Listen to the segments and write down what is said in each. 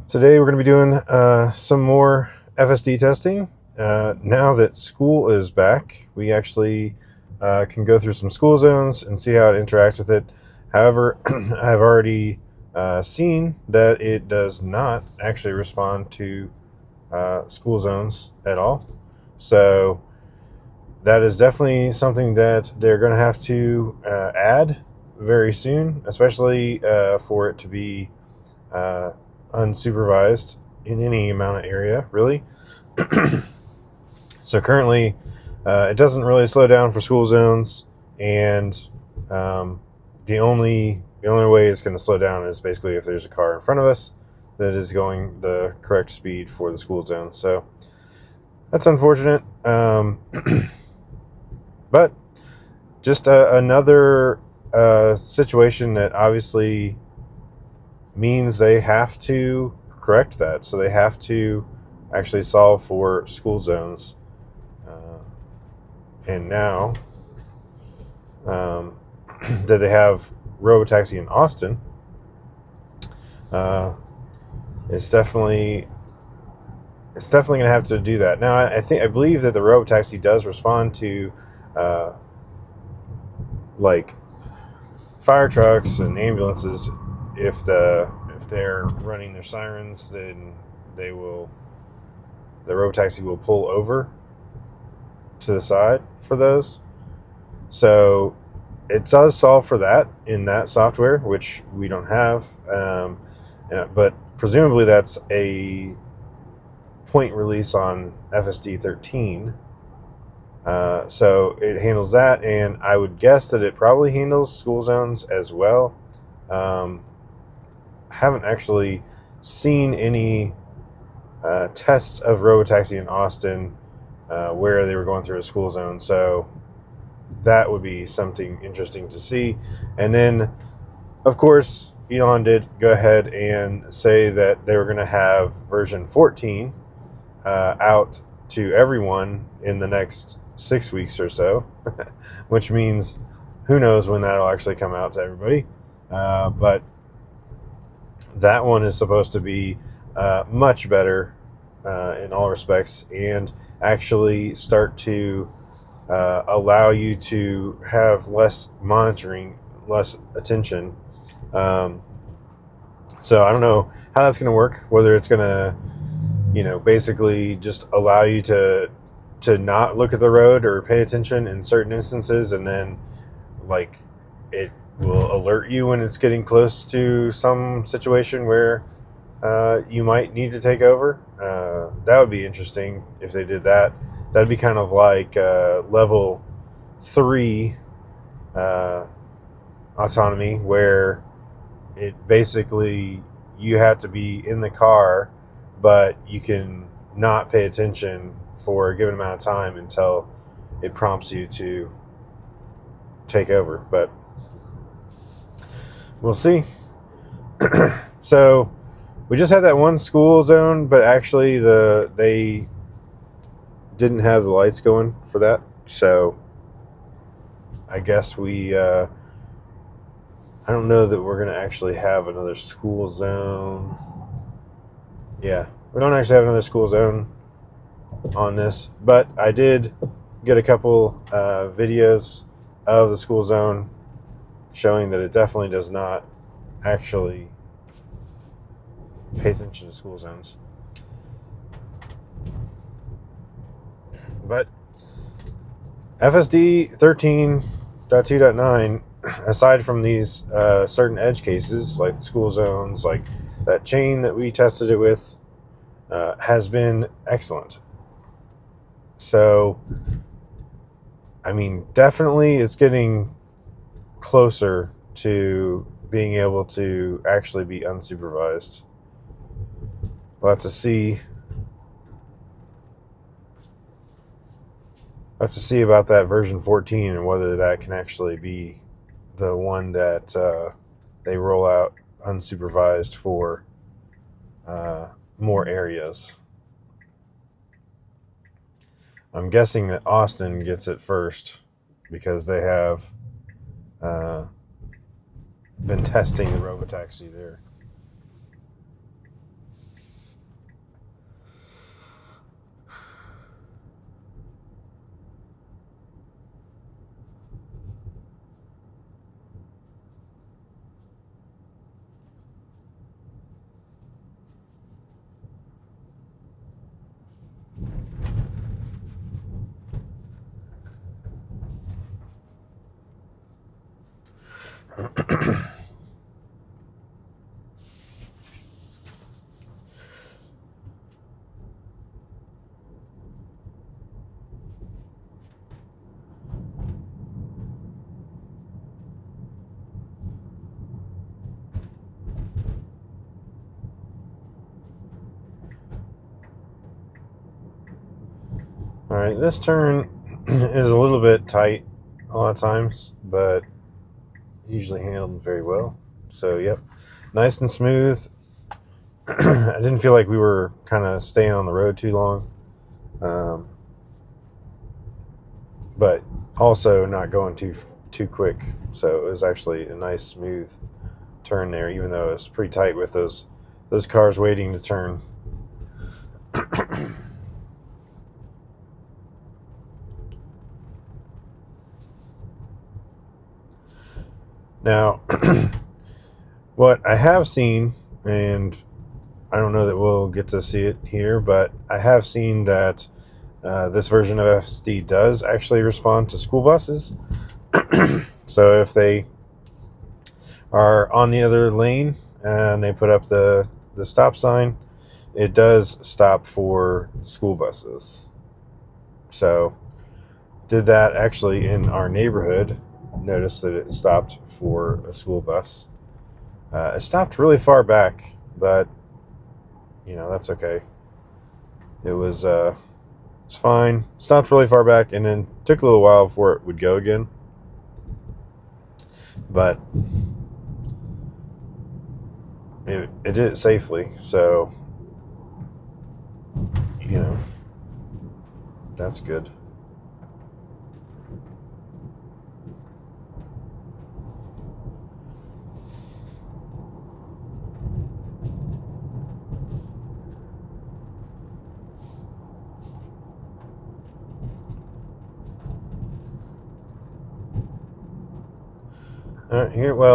Today we're going to be doing some more FSD testing. Now that school is back, we actually can go through some school zones and see how it interacts with it. However, I've already seen that it does not actually respond to school zones at all. So that is definitely something that they're going to have to add very soon, especially for it to be unsupervised in any amount of area, really. So currently, it doesn't really slow down for school zones, and the only way it's going to slow down is basically if there's a car in front of us that is going the correct speed for the school zone. So that's unfortunate, but just another situation that obviously means they have to correct that. So they have to actually solve for school zones. And now that they have robotaxi in Austin, it's definitely going to have to do that. Now, I believe that the robotaxi does respond to like fire trucks and ambulances. If they're running their sirens, then the robotaxi will pull over to the side for those. So it does solve for that in that software, which we don't have. But presumably that's a point release on FSD 13. So it handles that, and I would guess that it probably handles school zones as well. I haven't actually seen any tests of robotaxi in Austin where they were going through a school zone, so that would be something interesting to see. And then, of course, Elon did go ahead and say that they were going to have version 14 out to everyone in the next 6 weeks or so, which means who knows when that'll actually come out to everybody. But that one is supposed to be much better in all respects, and actually start to allow you to have less monitoring, less attention. So I don't know how that's going to work, whether it's going to, basically just allow you to not look at the road or pay attention in certain instances, and then like it will alert you when it's getting close to some situation where you might need to take over. That would be interesting if they did that. That'd be kind of like level 3 autonomy, where it basically you have to be in the car, but you can not pay attention for a given amount of time until it prompts you to take over. But we'll see. So we just had that one school zone, but actually they didn't have the lights going for that. So I guess I don't know that we're going to actually have another school zone. Yeah, we don't actually have another school zone on this, but I did get a couple videos of the school zone showing that it definitely does not actually pay attention to school zones. But FSD 13.2.9, aside from these certain edge cases like school zones, like that chain that we tested it with, has been excellent. So, I mean, definitely it's getting closer to being able to actually be unsupervised. We'll have to see. I have to see about that version 14 and whether that can actually be the one that they roll out unsupervised for more areas. I'm guessing that Austin gets it first because they have been testing the robotaxi there. All right, this turn is a little bit tight a lot of times, but usually handled very well. So, yep, nice and smooth. I didn't feel like we were kind of staying on the road too long, but also not going too quick. So it was actually a nice smooth turn there, even though it was pretty tight with those cars waiting to turn. Now, what I have seen, and I don't know that we'll get to see it here, but I have seen that this version of FSD does actually respond to school buses. So if they are on the other lane and they put up the stop sign, it does stop for school buses. So did that actually in our neighborhood. Noticed that it stopped for a school bus. It stopped really far back, but that's okay. It was it's fine. Stopped really far back, and then took a little while before it would go again. But it did it safely, so that's good.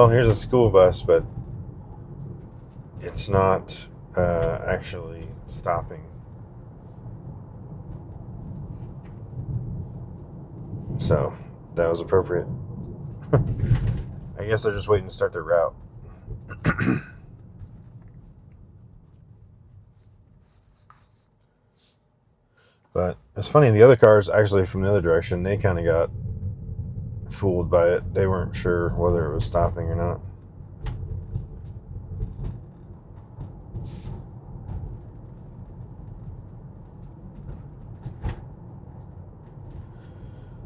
Here's a school bus, but it's not actually stopping. So that was appropriate. I guess they're just waiting to start their route. But it's funny, the other cars actually from the other direction, they kind of got fooled by it. They weren't sure whether it was stopping or not.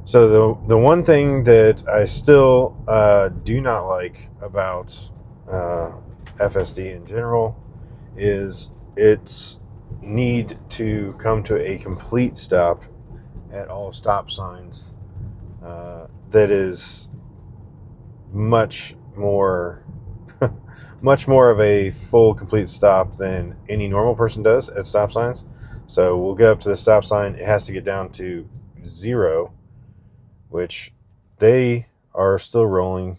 So the one thing that I still do not like about FSD in general is its need to come to a complete stop at all stop signs. That is much more of a full complete stop than any normal person does at stop signs. So we'll get up to the stop sign. It has to get down to 0, which they are still rolling,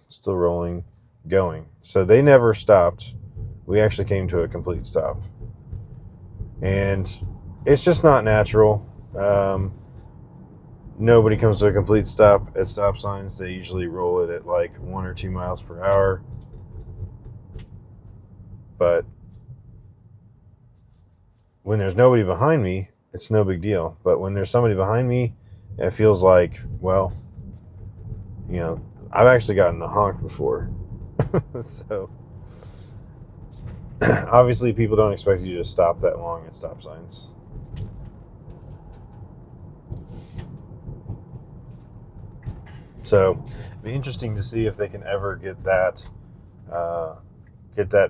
going. So they never stopped. We actually came to a complete stop. And it's just not natural. Nobody comes to a complete stop at stop signs. They usually roll it at like 1 or 2 miles per hour. But when there's nobody behind me, it's no big deal. But when there's somebody behind me, it feels like, well, I've actually gotten a honk before. So obviously people don't expect you to stop that long at stop signs. So it'd be interesting to see if they can ever get that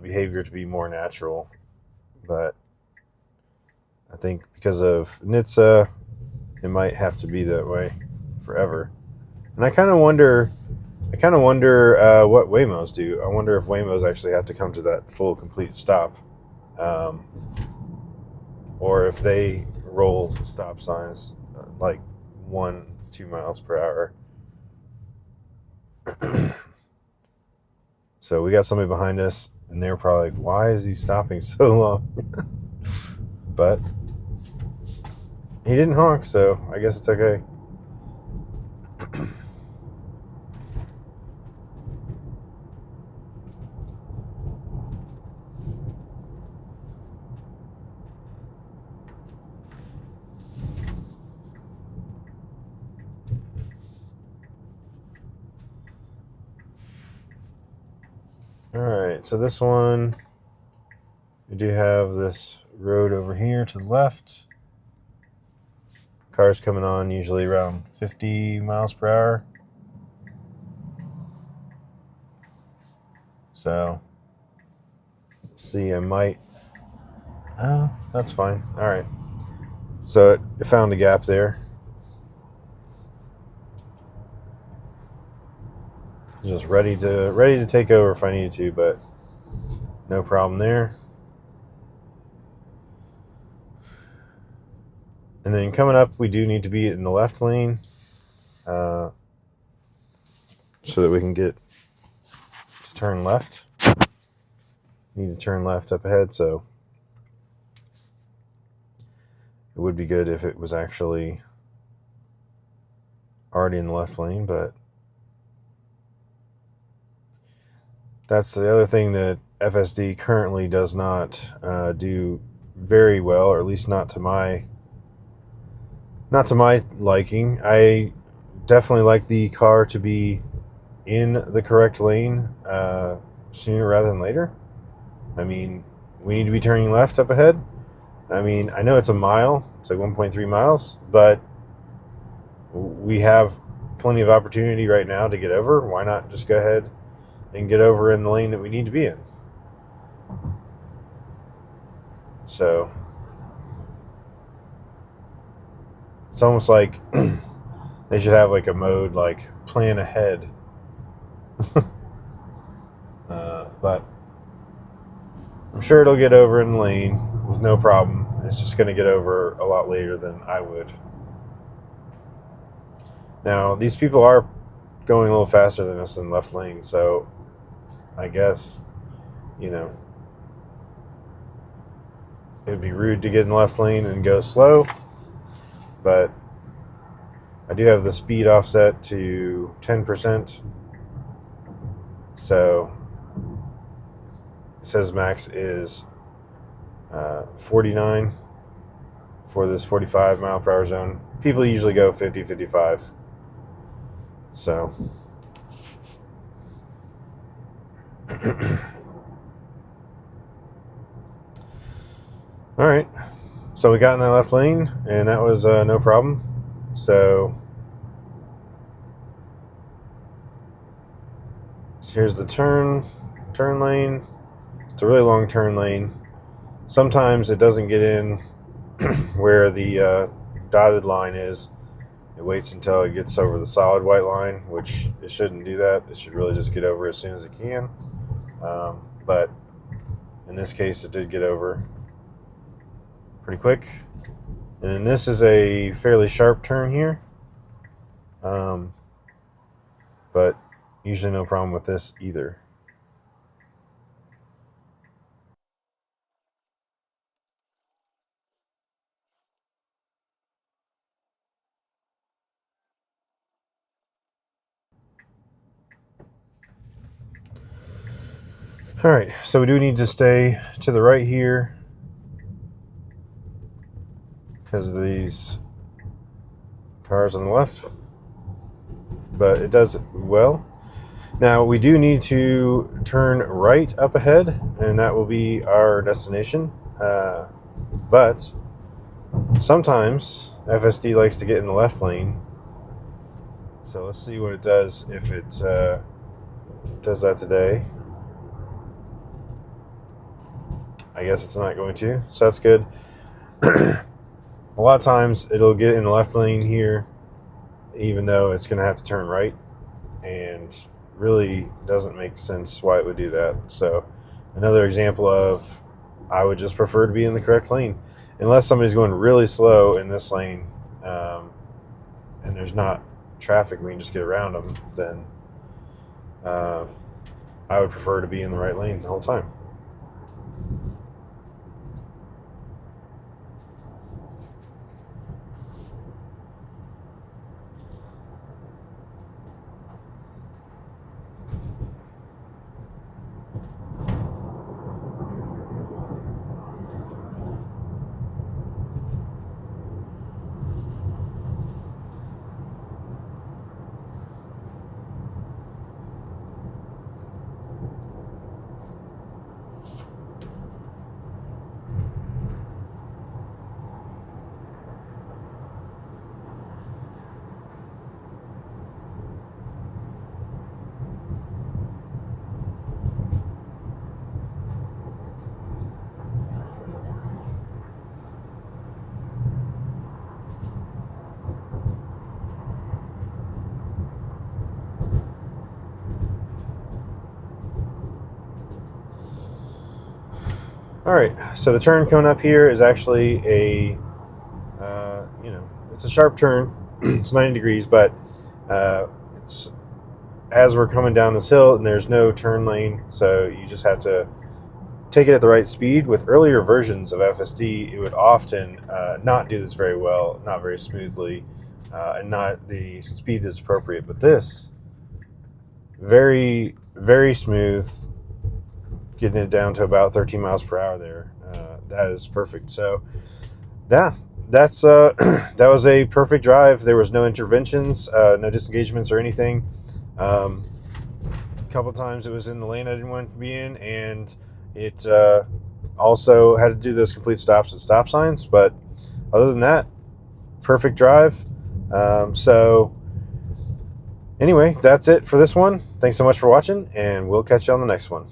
behavior to be more natural. But I think because of NHTSA, it might have to be that way forever. And I kind of wonder I kind of wonder what Waymos do. I wonder if Waymos actually have to come to that full, complete stop. Um, or if they roll stop signs like 1-2 miles per hour. So we got somebody behind us, and they're probably like, why is he stopping so long? But he didn't honk, so I guess it's okay. Alright, so this one, we do have this road over here to the left. Cars coming on usually around 50 miles per hour. So, see, I might... Oh, that's fine. Alright. So it found a gap there. Just ready to take over if I needed to, but no problem there. And then coming up, we do need to be in the left lane so that we can get to turn left. Need to turn left up ahead, so it would be good if it was actually already in the left lane, but that's the other thing that FSD currently does not do very well, or at least not to my liking. I definitely like the car to be in the correct lane sooner rather than later. I mean, we need to be turning left up ahead. I mean, I know it's a mile, it's like 1.3 miles, but we have plenty of opportunity right now to get over. Why not just go ahead and get over in the lane that we need to be in? So it's almost like they should have like a mode like plan ahead. But I'm sure it'll get over in the lane with no problem. It's just going to get over a lot later than I would. Now, these people are going a little faster than us in left lane, so I guess, you know, it would be rude to get in the left lane and go slow, but I do have the speed offset to 10%, so it says max is 49 for this 45 mile per hour zone. People usually go 50, 55. So all right, so we got in that left lane, and that was no problem. So here's the turn lane. It's a really long turn lane. Sometimes it doesn't get in where the dotted line is. It waits until it gets over the solid white line, which it shouldn't do that. It should really just get over as soon as it can. But in this case, it did get over pretty quick. And then this is a fairly sharp turn here. But usually no problem with this either. All right, so we do need to stay to the right here because of these cars on the left, but it does well. Now we do need to turn right up ahead, and that will be our destination. But sometimes FSD likes to get in the left lane, so let's see what it does if it does that today. I guess it's not going to, so that's good. A lot of times it'll get in the left lane here, even though it's going to have to turn right, and really doesn't make sense why it would do that. So another example of, I would just prefer to be in the correct lane. Unless somebody's going really slow in this lane, and there's not traffic, we can just get around them, then I would prefer to be in the right lane the whole time. All right, so the turn coming up here is actually it's a sharp turn. It's 90 degrees, but it's as we're coming down this hill, and there's no turn lane, so you just have to take it at the right speed. With earlier versions of FSD, it would often not do this very well, not very smoothly, and not the speed that's appropriate. But this, very, very smooth, getting it down to about 13 miles per hour there. That is perfect. So, yeah, that's that was a perfect drive. There was no interventions, no disengagements or anything. A couple times it was in the lane I didn't want to be in, and it also had to do those complete stops at stop signs. But other than that, perfect drive. So anyway, that's it for this one. Thanks so much for watching, and we'll catch you on the next one.